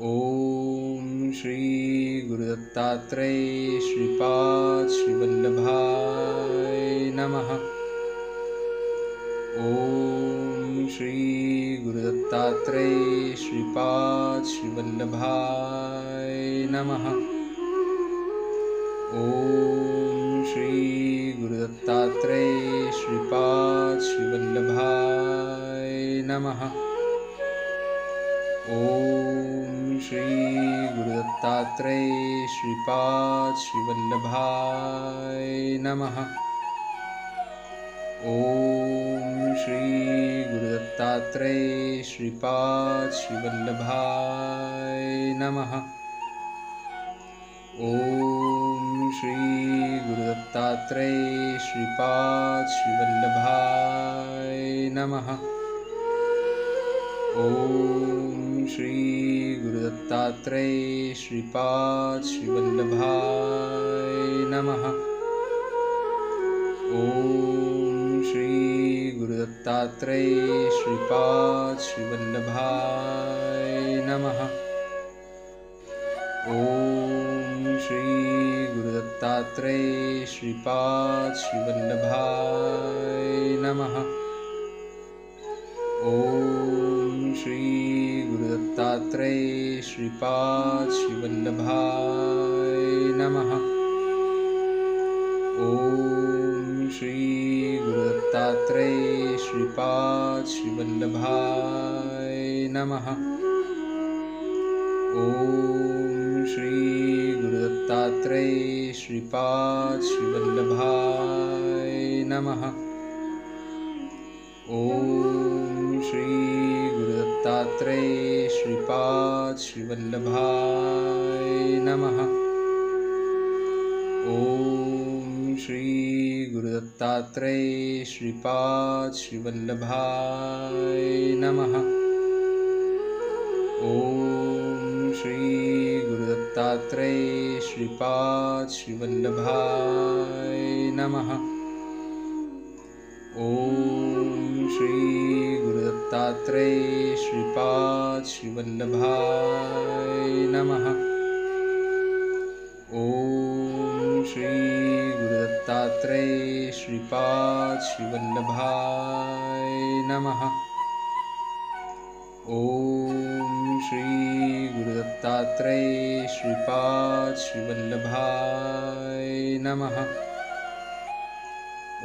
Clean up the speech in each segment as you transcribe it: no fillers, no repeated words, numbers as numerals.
ओम श्री गुरुदत्तात्रेय श्रीपाद श्रीवल्लभाय नमः। ओम श्री गुरुदत्तात्रेय श्रीपाद श्रीवल्लभाय नमः। ओम श्री गुरुदत्तात्रेय श्रीपाद श्रीवल्लभाय नमः। ओम श्री गुरुदत्तात्रेय श्रीपाद श्रीवल्लभाय नमः। ओम श्री गुरुदत्तात्रेय श्रीपाद श्रीवल्लभाय नमः। ओम श्री गुरुदत्तात्रेय श्रीपाद श्रीवल्लभाय नमः। ओम श्री गुरुदत्तात्रेय श्रीपाद श्रीवल्लभाय नमः। ओम श्री गुरुदत्तात्रेय श्रीपाद श्रीवल्लभाय नमः। ओम श्री गुरुदत्तात्रेय श्रीपाद श्रीवल्लभाय नमः। ओम श्री गुरुदत्तात्रेय श्रीपाद श्रीवल्लभाय नमः। ओम श्री गुरुदत्तात्रेय श्रीपाद श्रीवल्लभाय नमः। ओम श्री गुरुदत्तात्रेय श्रीपाद श्रीवल्लभाय नमः। ओम श्री गुरुदत्तात्रेय श्रीपाद श्रीवल्लभाय नमः। ओम श्री गुरुदत्तात्रेय श्रीपाद श्रीवल्लभाय नमः। ओम श्री गुरुदत्तात्रेय श्रीपाद श्रीवल्लभाय नमः। ओम श्री गुरुदत्तात्रेय श्रीपाद श्रीवल्लभाय नमः। ओम श्री गुरुदत्तात्रेय श्रीपाद श्रीवल्लभाय नमः। ओम श्री गुरुदत्तात्रेय श्रीपाद श्रीवल्लभाय नमः।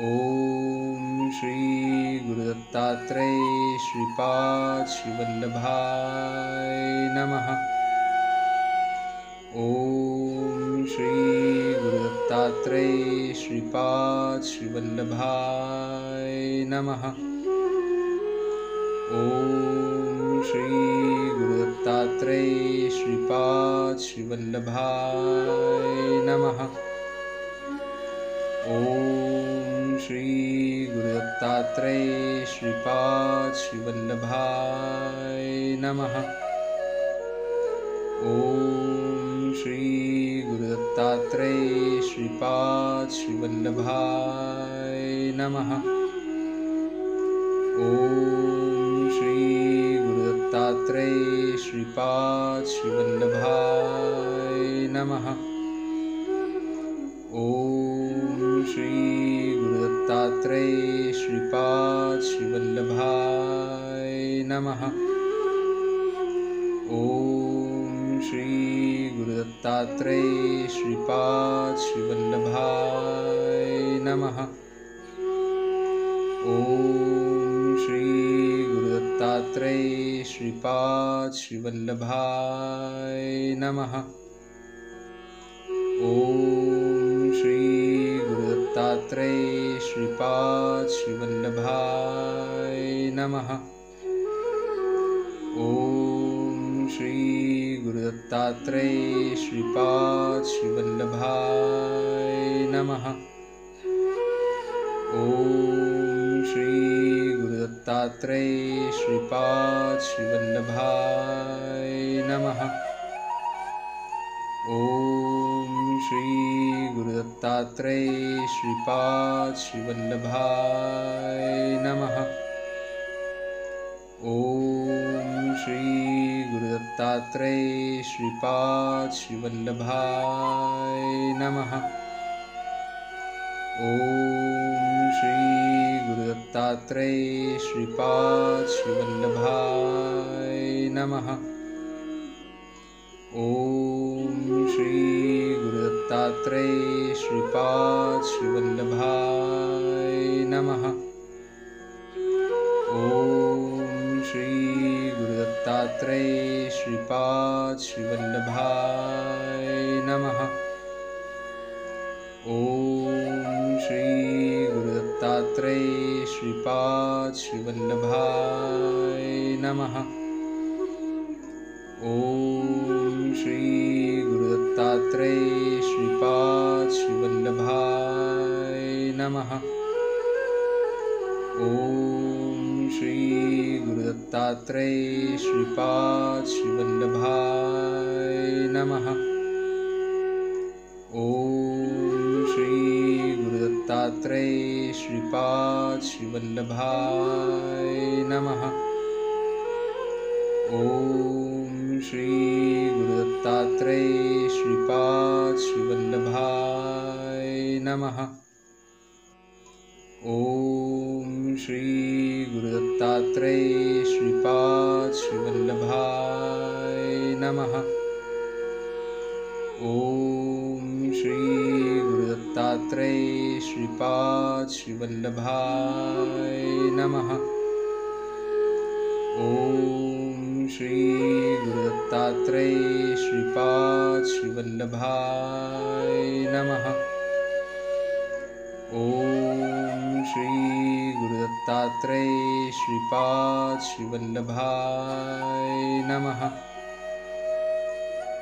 ओम श्री गुरुदत्तात्रेय श्रीपाद श्रीवल्लभाय नमः। ओम श्री गुरुदत्तात्रेय श्रीपाद श्रीवल्लभाय नमः। ओम श्री गुरुदत्तात्रेय श्रीपाद श्रीवल्लभाय नमः। ओम श्री गुरुदत्तात्रेय श्रीपाद श्रीवल्लभाय नमः। ओम श्री गुरुदत्तात्रेय श्रीपाद श्रीवल्लभाय नमः। ओम श्री गुरुदत्तात्रेय श्रीपाद श्रीवल्लभाय नमः। ओम श्री गुरुदत्तात्रेय श्रीपाद श्रीवल्लभाय नमः। ओम श्री गुरुदत्तात्रेय श्रीपाद श्रीवल्लभाय नमः। ओम श्री गुरुदत्तात्रेय श्रीपाद श्रीवल्लभाय नमः। ओम श्री गुरुदत्तात्रेय श्रीपाद श्रीवल्लभाय नमः। ओम श्री गुरुदत्तात्रेय श्रीपाद श्रीवल्लभाय नमः। ओम श्री गुरुदत्तात्रेय श्रीपाद श्रीवल्लभाय नमः। ओम श्री गुरुदत्तात्रेय श्रीपाद श्रीवल्लभाय नमः। ओम श्री गुरुदत्तात्रेय दत्तात्रेय श्रीपाद श्रीवल्लभाय नमः। ओम श्री गुरु दत्तात्रेय श्रीपाद श्रीवल्लभाय नमः। ओम श्री गुरु दत्तात्रेय श्रीपाद श्रीवल्लभाय नमः। ओम श्री गुरु दत्तात्रेय श्रीपाद श्रीवल्लभाय नमः। ओम श्री गुरु दत्तात्रेय श्रीपाद श्रीवल्लभाय नमः। ओम श्री गुरु दत्तात्रेय श्रीपाद श्रीवल्लभाय नमः। ओम श्री गुरु दत्तात्रेय श्रीपाद श्रीवल्लभाय नमः। ओम श्री गुरु दत्तात्रेय श्रीपाद श्रीवल्लभाय नमः। ओम श्री गुरु दत्तात्रेय श्रीपाद श्रीवल्लभाय नमः। ओम श्री गुरु दत्तात्रेय श्रीपाद श्रीवल्लभाय नमः। ओम श्री गुरु दत्तात्रेय श्रीपाद श्रीवल्लभाय नमः। ओम श्री गुरु दत्तात्रेय श्रीपाद श्रीवल्लभाय नमः। ओम श्री गुरु दत्तात्रेय श्रीपाद श्रीवल्लभाय नमः।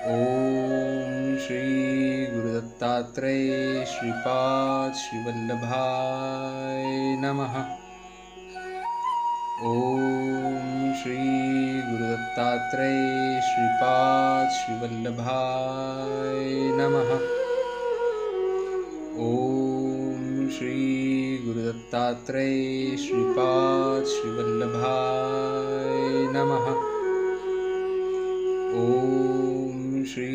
ओम श्री गुरु दत्तात्रेय श्रीपाद श्रीवल्लभाय नमः। ओम श्री गुरु दत्तात्रेय श्रीपाद श्रीवल्लभाय नमः। ओम श्री गुरु दत्तात्रेय श्रीपाद श्रीवल्लभाय नमः। ओम श्री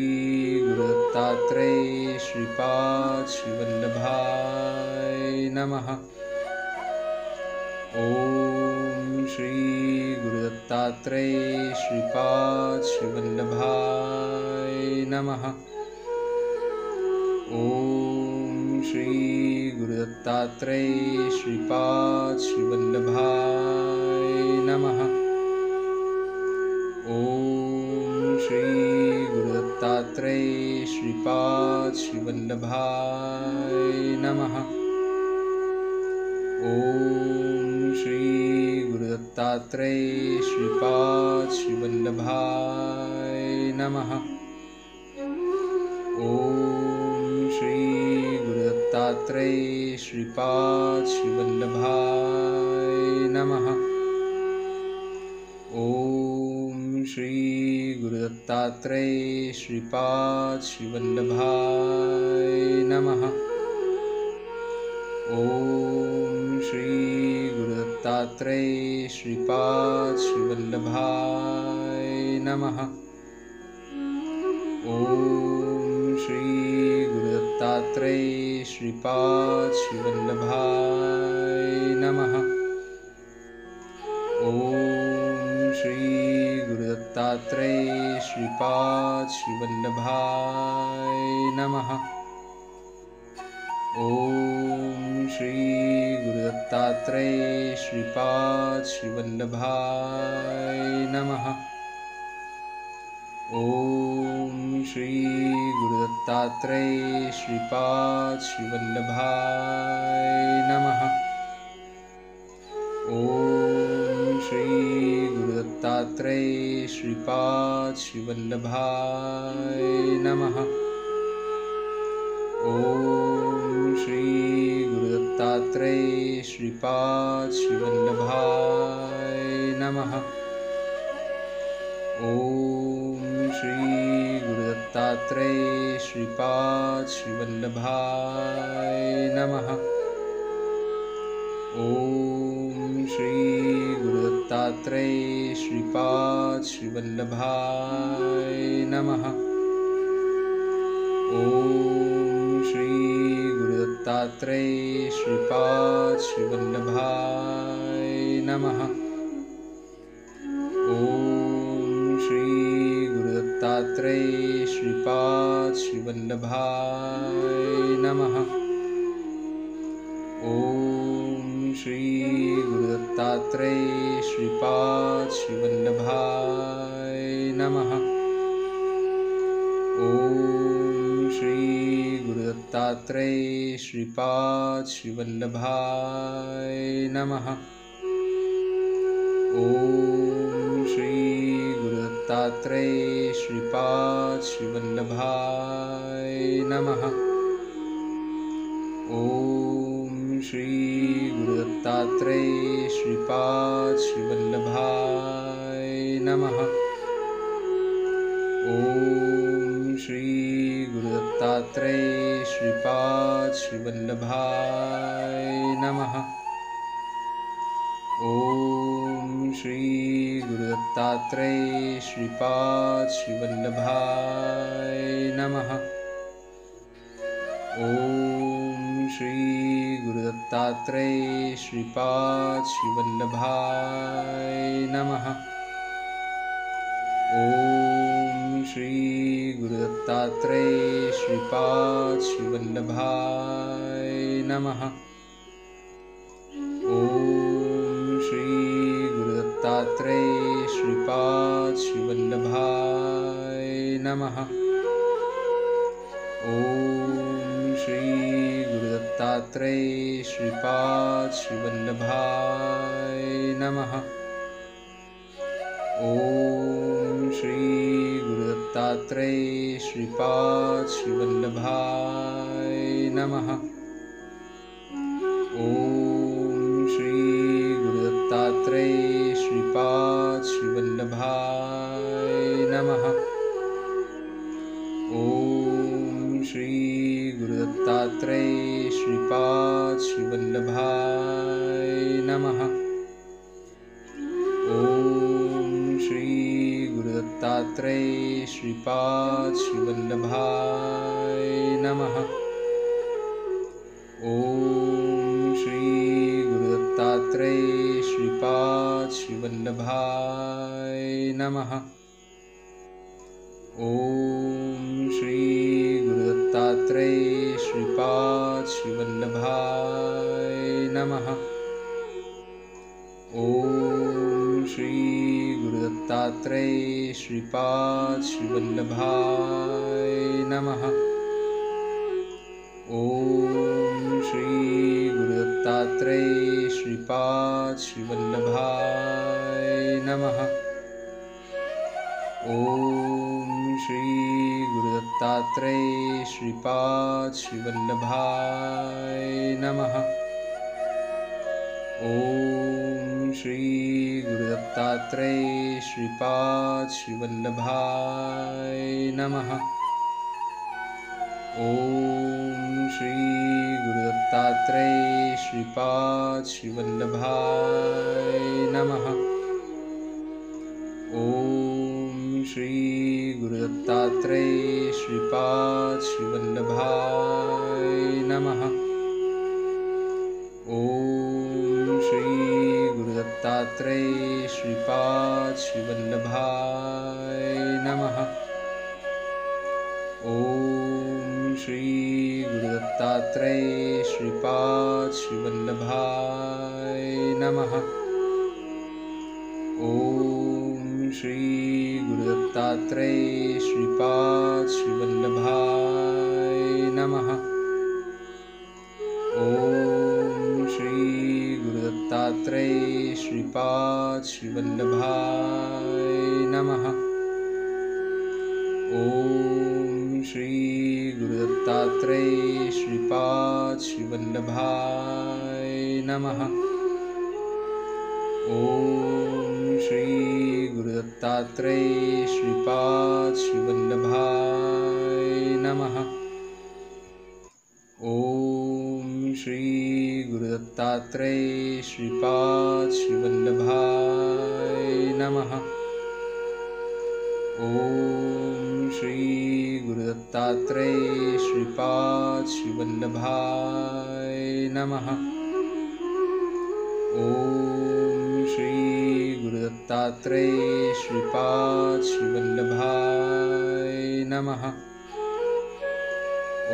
गुरु दत्तात्रेय श्रीपाद श्रीवल्लभाय नमः। ओम श्री गुरु दत्तात्रेय श्रीपाद श्रीवल्लभाय नमः। ओम श्री गुरु दत्तात्रेय श्रीपाद श्रीवल्लभाय नमः। ओम श्री गुरु दत्तात्रेय श्रीपाद श्रीवल्लभाय नमः। ओम श्री गुरु दत्तात्रेय श्रीपाद श्रीवल्लभाय नमः। ओम श्री गुरु दत्तात्रेय श्रीपाद श्रीवल्लभाय नमः। ओम श्री गुरु दत्तात्रेय श्रीपाद श्रीवल्लभाय नमः। ओम श्री गुरु दत्तात्रेय श्रीपाद श्रीवल्लभाय नमः। ओम श्री गुरु दत्तात्रेय श्रीपाद श्रीवल्लभाय नमः। ओम श्री गुरु दत्तात्रेय श्रीपाद श्रीवल्लभाय नमः। ओम श्री गुरु दत्तात्रेय श्रीपाद श्रीवल्लभाय नमः। ओम श्री गुरु दत्तात्रेय श्रीपाद श्रीवल्लभाय नमः। ओम श्री गुरु दत्तात्रेय श्रीपाद श्रीवल्लभाय नमः। ओम श्री गुरु दत्तात्रेय श्रीपाद श्रीवल्लभाय नमः। ओम श्री गुरु दत्तात्रेय श्रीपाद श्रीवल्लभाय नमः। ओम श्री गुरु गुरुदत्तात्रेय श्रीपाद श्रीवल्लभाय नमः। ओम श्री गुरुदत्तात्रेय श्रीपाद श्रीवल्लभाय नमः। ओम श्री गुरुदत्तात्रेय श्रीपाद श्रीवल्लभाय नमः। ओम श्री गुरुदत्तात्रेय श्रीपाद श्रीवल्लभाय नमः। ओम श्री गुरुदत्तात्रेय श्रीपाद श्रीवल्लभाय नमः। ओम श्री गुरुदत्तात्रेय श्रीपाद श्रीवल्लभाय नमः। ओम श्री गुरुदत्तात्रेय श्रीपाद श्रीवल्लभाय नमः। ओम श्री गुरुदत्तात्रेय श्रीपाद श्रीवल्लभाय नमः। ओम श्री गुरुदत्तात्रेय श्रीपाद श्रीवल्लभाय नमः। ओम श्री गुरुदत्तात्रेय श्रीपाद श्रीवल्लभाय नमः। ओम श्री गुरुदत्तात्रेय श्रीपाद श्रीवल्लभाय नमः। ओम श्री गुरुदत्तात्रेय श्रीपाद श्रीवल्लभाय नमः। ओम श्री गुरुदत्तात्रेय श्रीपाद श्रीवल्लभाय नमः। ओम श्री गुरुदत्तात्रेय श्रीपाद श्रीवल्लभाय नमः। ओम श्री गुरुदत्तात्रेय श्रीपाद श्रीवल्लभाय नमः। ओम श्री गुरुदत्तात्रेय श्रीपाद श्रीवल्लभाय नमः। ओम श्री गुरुदत्तात्रेय श्रीपाद श्रीवल्लभाय नमः। ओम श्री गुरुदत्तात्रेय श्रीपाद श्रीवल्लभाय नमः। ओम श्री गुरुदत्तात्रेय श्रीपाद श्रीवल्लभाय नमः। ओम श्री गुरुदत्तात्रेय श्रीपाद श्रीवल्लभाय नमः। ओम श्री गुरुदत्तात्रेय श्रीपाद श्रीवल्लभाय नमः। ओम श्री गुरुदत्तात्रेय श्रीपाद श्रीवल्लभाय नमः। ओम श्री गुरुदत्तात्रेय श्रीपाद श्रीवल्लभाय नमः। ओम श्री गुरुदत्तात्रेय श्रीपाद श्रीवल्लभाय नमः। ओम श्री गुरुदत्तात्रेय श्रीपाद श्रीवल्लभाय नमः। ओम श्री गुरुदत्तात्रेय श्रीपाद श्रीवल्लभाय नमः। ओम श्री गुरुदत्तात्रेय श्रीपाद श्रीवल्लभाय नमः। ओम श्री गुरुदत्तात्रेय श्रीपाद श्रीवल्लभाय नमः। ओम श्री गुरुदत्तात्रेय श्रीपाद श्रीवल्लभाय नमः। ओम श्री गुरुदत्तात्रेय श्रीपाद श्रीवल्लभाय नमः। ओम श्री गुरुदत्तात्रेय श्रीपाद श्रीवल्लभाय नमः। ओम श्री गुरुदत्तात्रेय श्रीपाद श्रीवल्लभाय नमः। ॐ श्री गुरुदत्तात्रेय श्रीपाद श्रीवल्लभाय नमः। ॐ श्री गुरुदत्तात्रेय श्रीपाद श्रीवल्लभाय नमः।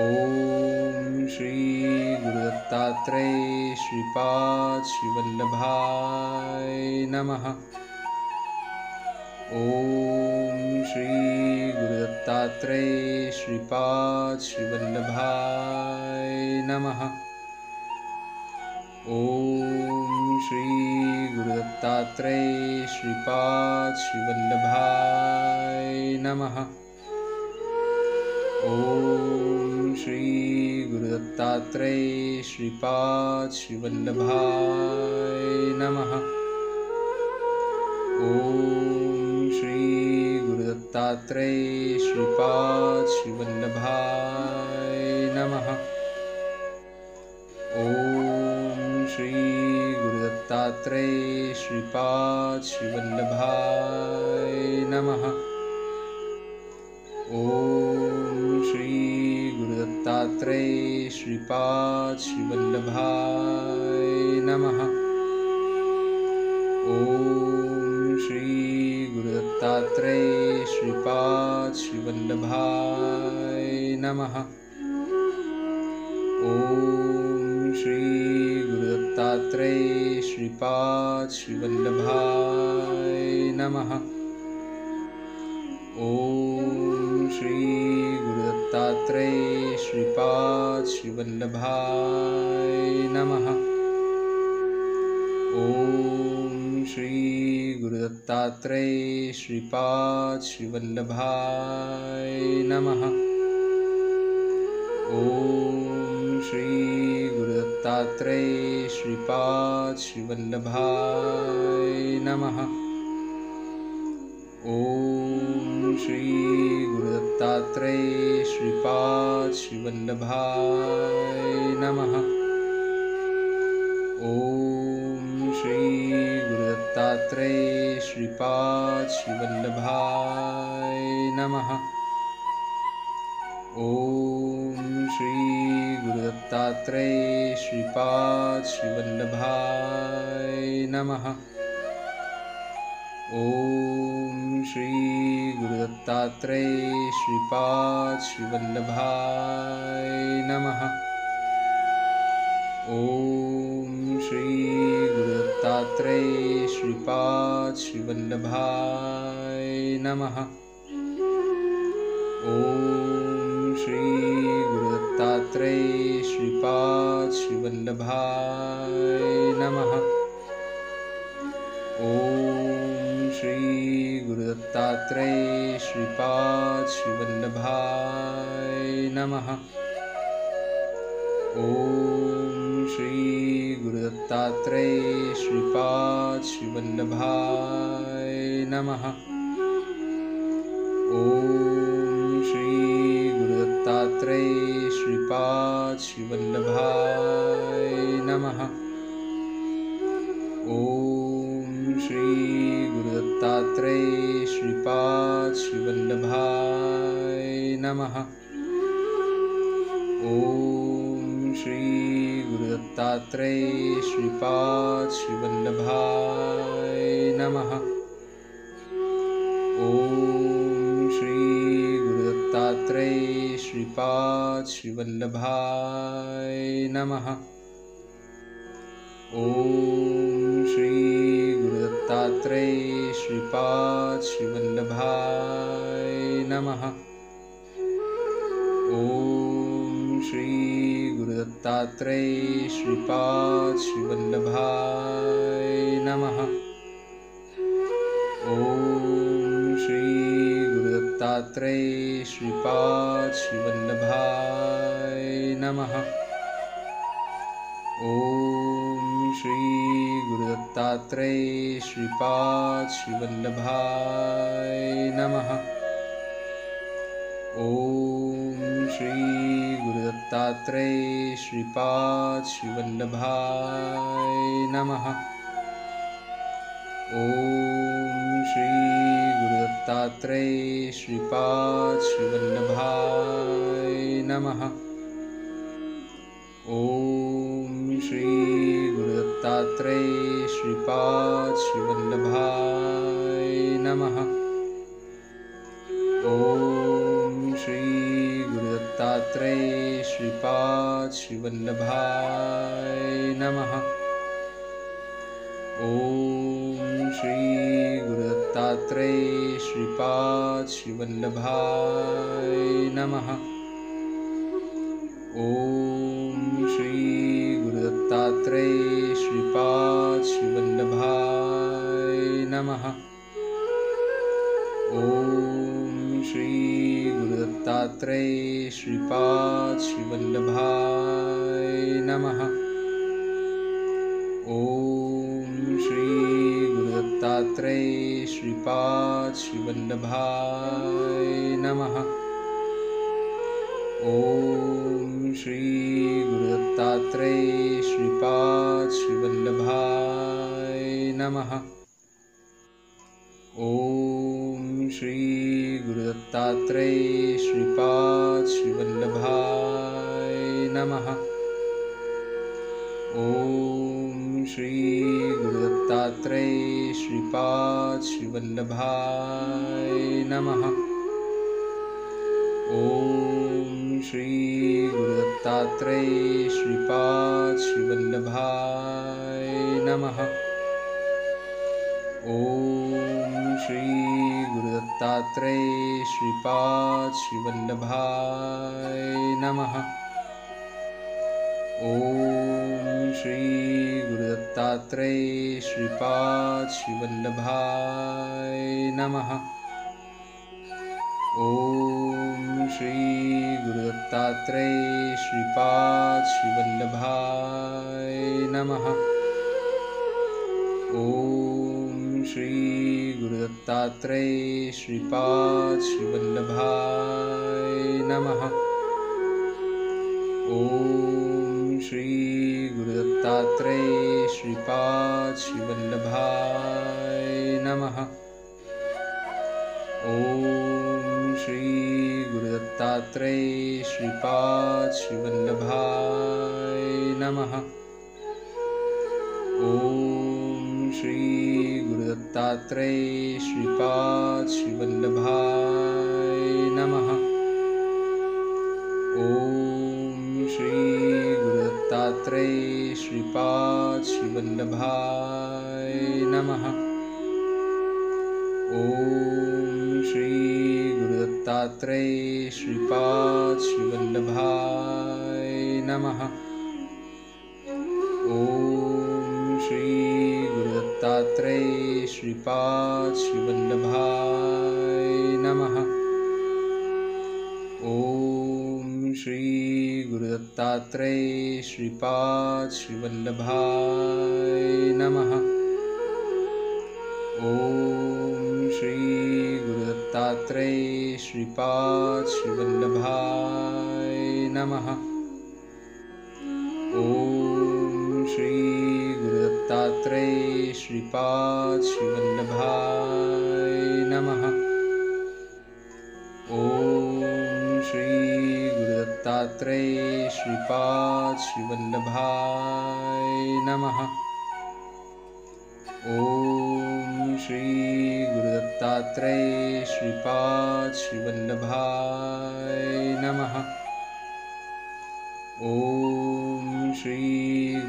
ॐ श्री गुरुदत्तात्रेय श्रीपाद श्रीवल्लभाय नमः। ॐ श्री गुरुदत्तात्रेय श्रीपाद श्रीवल्लभाय नमः। ॐ श्री गुरुदत्तात्रेय श्रीपाद श्रीवल्लभाय नमः। ॐ श्री गुरुदत्तात्रेय श्रीपाद श्रीवल्लभाय नमः। ॐ श्री गुरुदत्तात्रेय श्रीपाद श्रीवल्लभाय नमः। ॐ श्री गुरुदत्तात्रेय श्रीपाद श्रीवल्लभाय नमः। ॐ श्री गुरुदत्तात्रेय श्रीपाद श्रीवल्लभाय नमः। ॐ श्री गुरुदत्तात्रेय श्रीपाद श्रीवल्लभाय नमः। ॐ श्री गुरुदत्तात्रेय श्रीपाद श्रीवल्लभाय नमः। ॐ श्री गुरुदत्तात्रेय श्रीपाद श्रीवल्लभाय नमः। ॐ श्री गुरुदत्तात्रेय श्रीपाद श्रीवल्लभाय नमः। ॐ श्री गुरुदत्तात्रेय श्रीपाद श्रीवल्लभाय नमः। ॐ श्री गुरुदत्तात्रेय श्रीपाद श्रीवल्लभाय नमः। ॐ श्री गुरुदत्तात्रेय श्रीपाद श्रीवल्लभाय नमः। ॐ श्री गुरुदत्तात्रेय श्रीपाद श्रीवल्लभाय नमः। ॐ श्री गुरुदत्तात्रेय श्रीपाद श्रीवल्लभाय नमः। ॐ श्री गुरुदत्तात्रेय श्रीपाद श्रीवल्लभाय नमः। ॐ श्री गुरुदत्तात्रेय श्रीपाद श्रीवल्लभाय नमः। ॐ श्री गुरुदत्तात्रेय श्रीपाद श्रीवल्लभाय नमः। ॐ श्री गुरुदत्तात्रेय श्रीपाद श्रीवल्लभाय नमः। ॐ श्री गुरुदत्तात्रेय श्रीपाद श्रीवल्लभाय नमः। ॐ श्री गुरुदत्तात्रेय श्रीपाद श्रीवल्लभाय नमः। ॐ श्री गुरुदत्तात्रेय श्रीपाद श्रीवल्लभाय नमः। ॐ श्री गुरुदत्तात्रेय श्रीपाद श्रीवल्लभाय नमः। ॐ श्री गुरुदत्तात्रेय श्रीपाद श्रीवल्लभाय नमः। ॐ श्री गुरुदत्तात्रेय श्रीपाद श्रीवल्लभाय नमः। ॐ श्री गुरुदत्तात्रेय श्रीपाद श्रीवल्लभाय नमः। ॐ श्री गुरुदत्तात्रेय श्रीपाद श्रीवल्लभाय नमः। ॐ श्री गुरुदत्तात्रेय श्रीपाद श्रीवल्लभाय नमः। ॐ श्री गुरुदत्तात्रेय श्रीपाद श्रीवल्लभाय नमः। ओम श्री गुरुदत्तात्रेय श्रीपाद श्रीवल्लभाय नमः। ओम श्री गुरुदत्तात्रेय श्रीपाद श्रीवल्लभाय नमः। ओम श्री गुरुदत्तात्रेय श्रीपाद श्रीवल्लभाय नमः। ओम श्री गुरुदत्तात्रेय श्रीपाद श्रीवल्लभाय नमः। ओम श्री गुरुदत्तात्रेय श्रीपाद श्रीवल्लभाय नमः। ओम श्री गुरुदत्तात्रेय श्रीपाद श्रीवल्लभाय नमः। ओम श्री गुरुदत्तात्रेय श्रीपाद श्रीवल्लभाय नमः। ओम श्री गुरुदत्तात्रेय श्रीपाद श्रीवल्लभाय नमः। ओम श्री गुरुदत्तात्रेय श्रीपाद श्रीवल्लभाय नमः। ओम श्री गुरुदत्तात्रेय श्रीपाद श्रीवल्लभाय नमः। ओम श्री गुरुदत्तात्रेय श्रीपाद श्रीवल्लभाय नमः। ओम श्री गुरुदत्तात्रेय श्रीपाद श्रीवल्लभाय नमः। ओम श्री गुरुदत्तात्रेय श्रीपाद श्रीवल्लभाय नमः। ओम श्री गुरुदत्तात्रेय श्रीपाद श्रीवल्लभाय नमः। ओम श्री गुरुदत्तात्रेय श्रीपाद श्रीवल्लभाय नमः। ओम श्री गुरुदत्तात्रेय श्रीपाद श्रीवल्लभाय नमः। ओम श्री गुरुदत्तात्रेय श्रीपाद श्रीवल्लभाय नमः। ओम श्री गुरुदत्तात्रेय श्रीपाद श्रीवल्लभाय नमः। ओम श्री गुरुदत्तात्रेय श्रीपाद श्रीवल्लभाय नमः। ओम श्री गुरुदत्तात्रेय श्रीपाद श्रीवल्लभाय नमः। ओम श्री गुरुदत्तात्रेय श्रीपाद श्रीवल्लभाय नमः। ओम श्री गुरुदत्तात्रेय श्रीपाद श्रीवल्लभाय नमः। ओम श्री गुरुदत्तात्रेय श्रीपाद श्रीवल्लभाय नमः। ओम श्री गुरुदत्तात्रेय श्रीपाद श्रीवल्लभाय नमः। ओम श्री गुरुदत्तात्रेय श्रीपाद श्रीवल्लभाय नमः। ओम श्री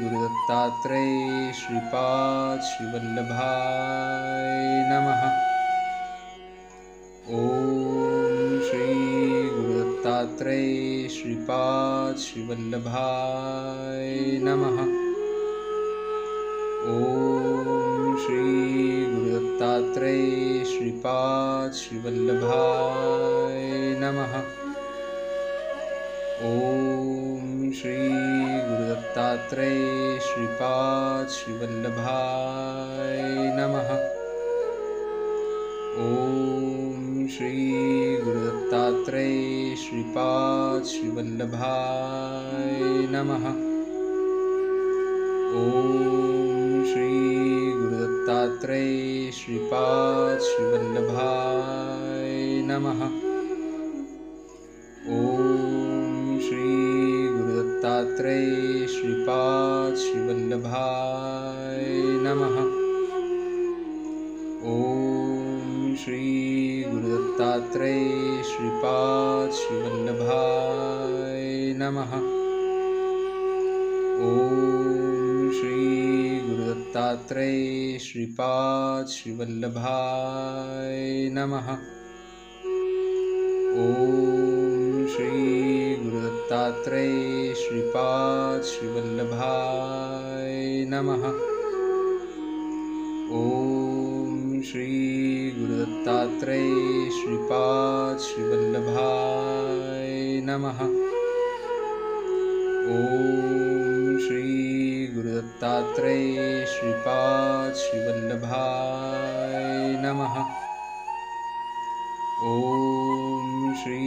गुरुदत्तात्रेय श्रीपाद श्रीवल्लभाय नमः। ओम श्री गुरुदत्तात्रेय श्रीपाद श्रीवल्लभाय नमः। ओम श्री गुरुदत्तात्रेय श्रीपाद श्रीवल्लभाय नमः। ओम श्री गुरुदत्तात्रेय श्रीपाद श्रीवल्लभाय नमः। ओम श्री गुरुदत्तात्रेय श्रीपाद श्रीवल्लभाय नमः। ओम श्री गुरुदत्तात्रेय गुरुदत्तात्रेय श्रीपाद श्रीवल्लभाय नमः। ओम श्री गुरुदत्तात्रेय श्रीपाद श्रीवल्लभाय नमः। ओम श्री गुरुदत्तात्रेय श्रीपाद श्रीवल्लभाय नमः। ओम श्री गुरुदत्तात्रेय श्रीपाद श्रीवल्लभाय नमः। ओम श्री गुरुदत्तात्रेय श्रीपाद श्रीवल्लभाय नमः। ओम श्री गुरुदत्तात्रेय श्रीपाद श्रीवल्लभाय नमः। ओम श्री गुरुदत्तात्रेय श्रीपाद श्रीवल्लभाय नमः। ओम श्री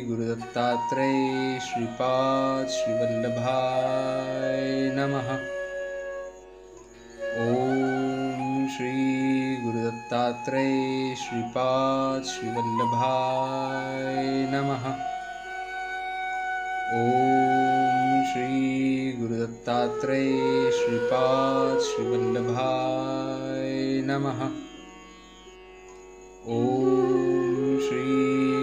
गुरुदत्तात्रेय श्रीपाद श्रीवल्लभाय नमः। ओम श्री गुरुदत्तात्रेय श्रीपाद श्रीवल्लभाय नमः। ओम श्री गुरुदत्तात्रेय श्रीपाद श्रीवल्लभाय नमः। ओम श्री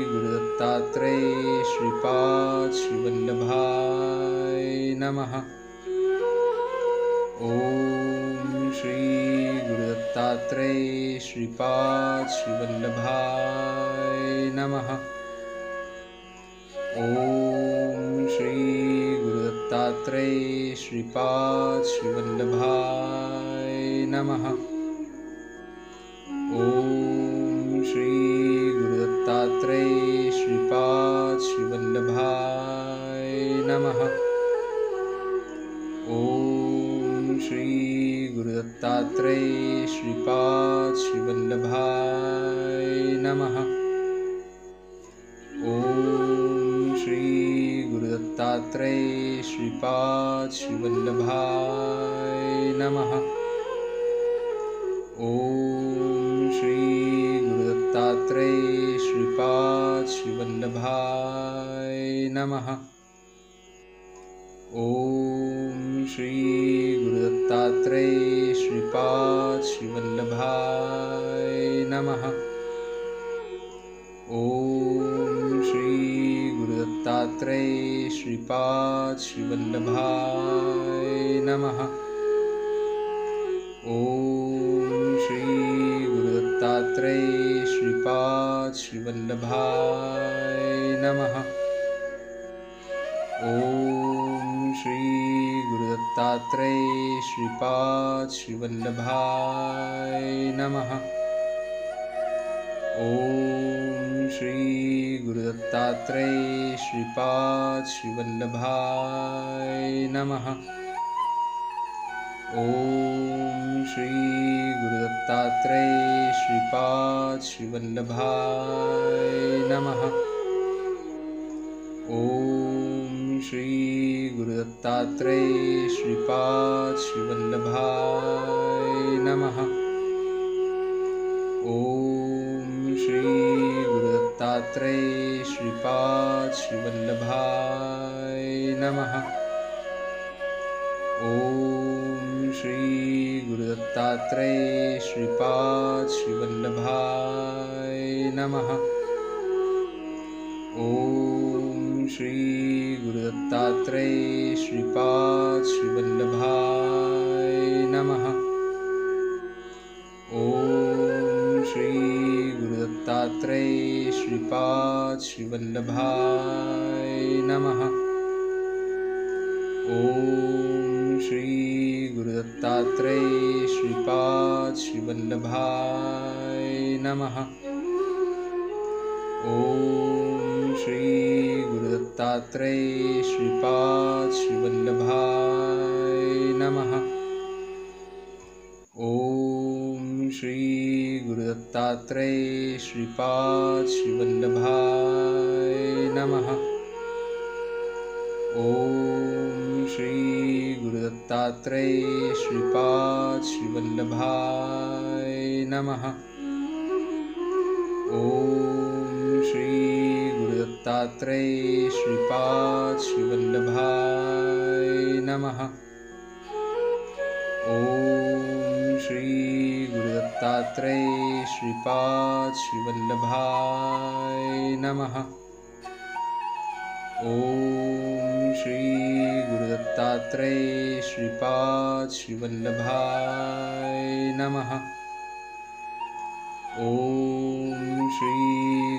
गुरुदत्तात्रेय श्रीपाद श्रीवल्लभाय नमः। ओम श्री गुरुदत्तात्रेय श्रीपाद श्रीवल्लभाय नमः। ओम श्री गुरुदत्तात्रेय श्रीपाद श्रीवल्लभाय नमः। ओम श्री गुरुदत्तात्रेय श्रीपाद श्रीवल्लभाय नमः। ओम श्री गुरुदत्तात्रेय श्रीपाद श्रीवल्लभाय नमः। ओम श्री गुरुदत्तात्रेय श्रीपाद श्रीवल्लभाय नमः। ओम श्री गुरुदत्तात्रेय श्रीपाद श्रीवल्लभाय नमः। ओम श्री गुरुदत्तात्रेय श्रीपाद श्रीवल्लभाय नमः। ओम श्री गुरुदत्तात्रेय श्रीपाद श्रीवल्लभाय नमः। ओम श्री गुरुदत्तात्रेय श्रीपाद श्रीवल्लभाय नमः। ओम श्री गुरुदत्तात्रेय श्रीपाद श्रीवल्लभाय नमः। ओम श्री गुरुदत्तात्रेय श्रीपाद श्रीवल्लभाय नमः। ओम श्री गुरुदत्तात्रेय श्रीपाद श्रीवल्लभाय नमः। ओम श्री गुरुदत्तात्रेय श्रीपाद श्रीवल्लभाय नमः। ओम श्री गुरुदत्तात्रेय श्रीपाद श्रीवल्लभाय नमः। ओम श्री गुरुदत्तात्रेय श्रीपाद श्रीवल्लभाय नमः। ओम श्री गुरुदत्तात्रेय श्रीपाद श्रीवल्लभाय नमः। ओम श्री गुरुदत्तात्रेय श्रीपाद श्रीवल्लभाय नमः। ओम श्री गुरुदत्तात्रेय श्रीपाद श्रीवल्लभाय नमः। ओम श्री गुरुदत्तात्रेय श्रीपाद श्रीवल्लभाय नमः। ओम श्री गुरुदत्तात्रेय श्रीपाद श्रीवल्लभाय नमः। ओम श्री गुरुदत्तात्रेय श्रीपाद श्रीवल्लभाय नमः। ॐ श्री गुरुदत्तात्रेय श्रीपाद श्रीवल्लभाय नमः। ॐ श्री गुरुदत्तात्रेय श्रीपाद श्रीवल्लभाय नमः। ॐ श्री गुरुदत्तात्रेय श्रीपाद श्रीवल्लभाय नमः। ॐ श्री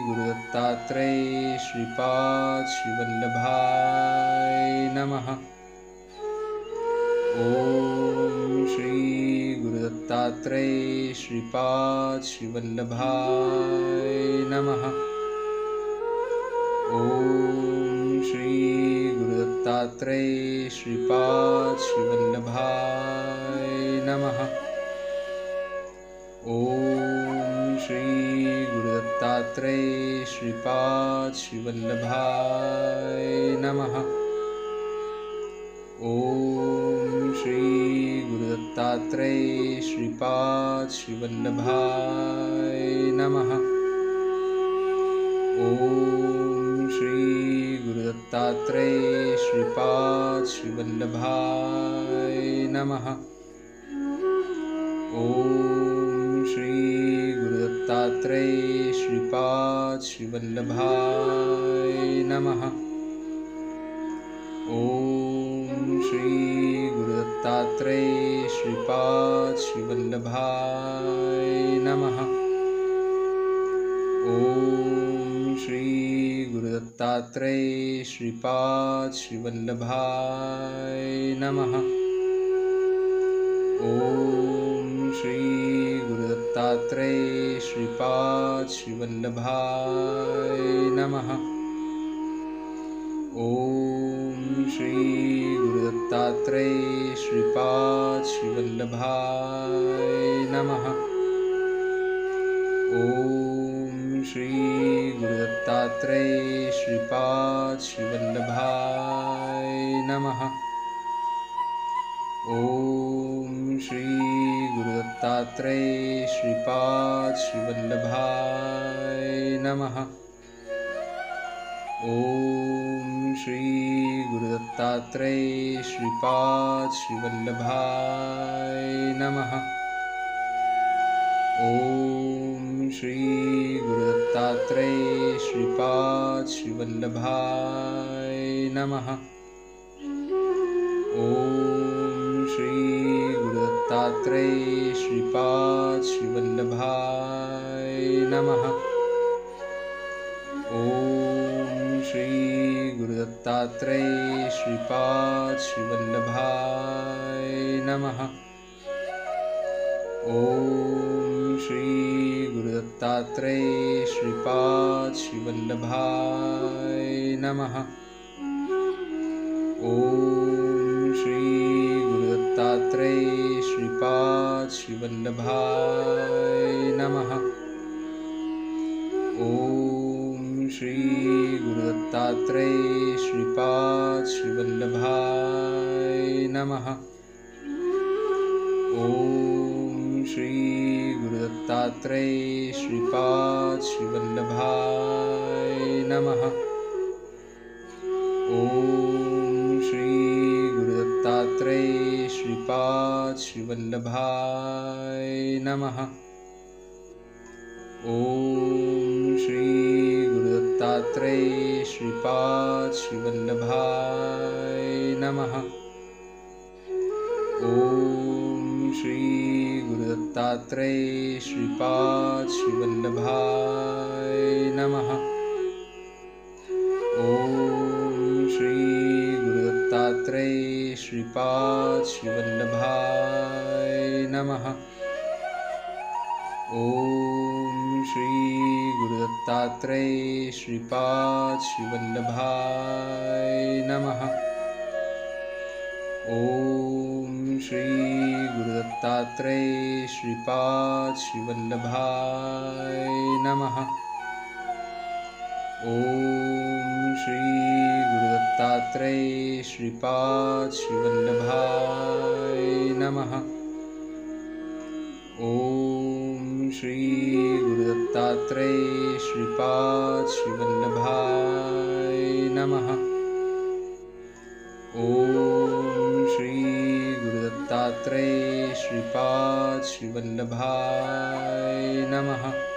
गुरुदत्तात्रेय श्रीपाद श्रीवल्लभाय नमः। ॐ श्री गुरुदत्तात्रेय श्रीपाद श्रीवल्लभाय नमः। ॐ श्री गुरुदत्तात्रेय श्रीपाद श्रीवल्लभाय नमः। ॐ श्री गुरुदत्तात्रेय श्रीपाद श्रीवल्लभाय नमः। ॐ श्री गुरुदत्तात्रेय श्रीपाद श्रीवल्लभाय नमः। ॐ श्री गुरुदत्तात्रेय श्रीपाद श्रीवल्लभाय नमः। ॐ श्री गुरुदत्तात्रेय श्रीपाद श्रीवल्लभाय नमः। ॐ श्री गुरुदत्तात्रेय श्रीपाद श्रीवल्लभाय नमः। ॐ श्री गुरुदत्तात्रेय श्रीपाद श्रीवल्लभाय नमः। ॐ श्री गुरुदत्तात्रेय श्रीपाद श्रीवल्लभाय नमः। ॐ श्री गुरुदत्तात्रेय श्रीपाद श्रीवल्लभाय नमः। ॐ श्री गुरुदत्तात्रेय श्रीपाद श्रीवल्लभाय नमः। ॐ श्री गुरुदत्तात्रेय श्रीपाद श्रीवल्लभाय नमः। ॐ श्री गुरुदत्तात्रेय श्रीपाद श्रीवल्लभाय नमः। ॐ श्री गुरुदत्तात्रेय श्रीपाद श्रीवल्लभाय नमः। ॐ श्री गुरुदत्तात्रेय श्रीपाद श्रीवल्लभाय नमः। ॐ श्री गुरुदत्तात्रेय श्रीपाद श्रीवल्लभाय नमः। ॐ श्री गुरुदत्तात्रेय श्रीपाद श्रीवल्लभाय नमः। ॐ श्री गुरुदत्तात्रेय श्रीपाद श्रीवल्लभाय नमः। ॐ श्री गुरुदत्तात्रेय श्रीपाद श्रीवल्लभाय नमः। ॐ श्री गुरुदत्तात्रेय श्रीपाद श्रीवल्लभाय नमः। ॐ श्री गुरुदत्तात्रेय श्रीपाद श्रीवल्लभाय नमः। ॐ श्री गुरुदत्तात्रेय श्रीपाद श्रीवल्लभाय नमः। ॐ श्री गुरुदत्तात्रेय श्रीपाद श्रीवल्लभाय नमः। ॐ श्री गुरुदत्तात्रेय श्रीपाद श्रीवल्लभाय नमः। ॐ श्री गुरुदत्तात्रेय श्रीपाद श्रीवल्लभाय नमः। ॐ श्री गुरुदत्तात्रेय श्रीपाद श्रीवल्लभाय नमः। ॐ श्री गुरुदत्तात्रेय श्रीपाद श्रीवल्लभाय नमः। ॐ श्री गुरुदत्तात्रेय श्रीपाद श्रीवल्लभाय नमः। ॐ श्री गुरुदत्तात्रेय श्रीपाद श्रीवल्लभाय नमः।